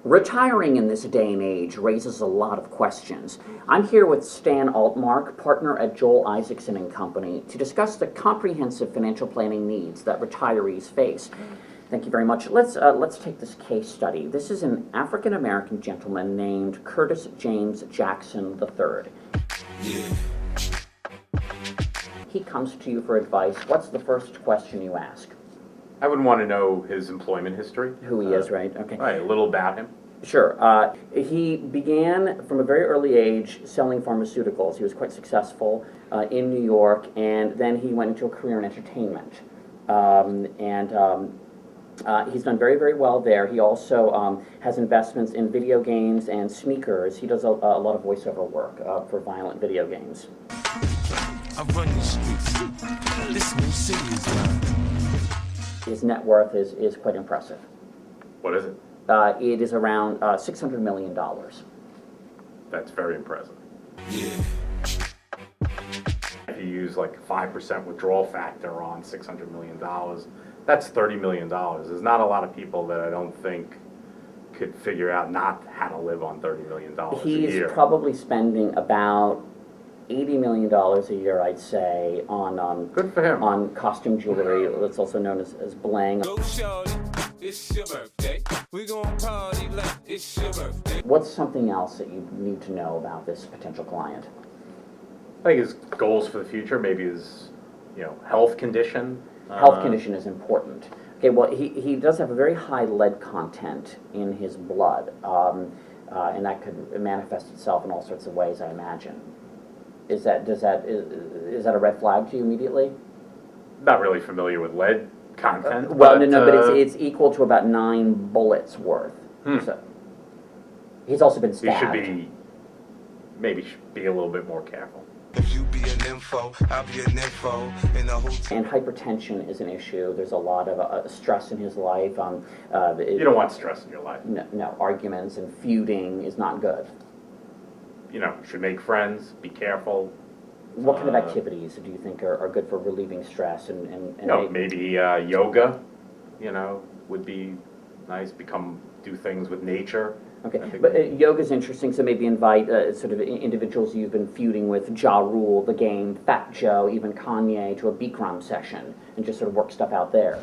Retiring in this day and age raises a lot of questions. I'm here with Stan Altmark, partner at Joel Isaacson and Company, to discuss the comprehensive financial planning needs that retirees face. Thank you very much. Let's take this case study. This is an African-American gentleman named Curtis James Jackson III. Yeah. He comes to you for advice. What's the first question you ask? I would want to know his employment history. Who he is, right? Okay. Right, a little about him. Sure. He began from a very early age selling pharmaceuticals. He was quite successful in New York, and then he went into a career in entertainment. He's done very, very well there. He also has investments in video games and sneakers. He does a lot of voiceover work for violent video games. I run the streets. This new city is mine. His net worth is quite impressive. What is it? It is around $600 million. That's very impressive. Yeah. If you use like a 5% withdrawal factor on $600 million, that's $30 million. There's not a lot of people that I don't think could figure out not how to live on $30 million a year. He's probably spending about $80 million a year, I'd say, on good for him. On costume jewelry. That's also known as bling. It's your birthday. We gonna party like it's your birthday. What's something else that you need to know about this potential client? I think his goals for the future, maybe his, health condition. Health condition is important. Okay, well, he does have a very high lead content in his blood, and that could manifest itself in all sorts of ways, I imagine. Is that a red flag to you immediately? Not really familiar with lead content. Well, but it's equal to about 9 bullets worth. So he's also been stabbed. He should be a little bit more careful. If you be an info, I'll be an info in the whole. And hypertension is an issue. There's a lot of stress in his life. You don't want stress in your life. No, arguments and feuding is not good. Should make friends, be careful. What kind of activities do you think are good for relieving stress and maybe yoga, would be nice. Do things with nature. Okay, but yoga's interesting, so maybe invite sort of individuals you've been feuding with, Ja Rule, the game, Fat Joe, even Kanye, to a Bikram session, and just sort of work stuff out there.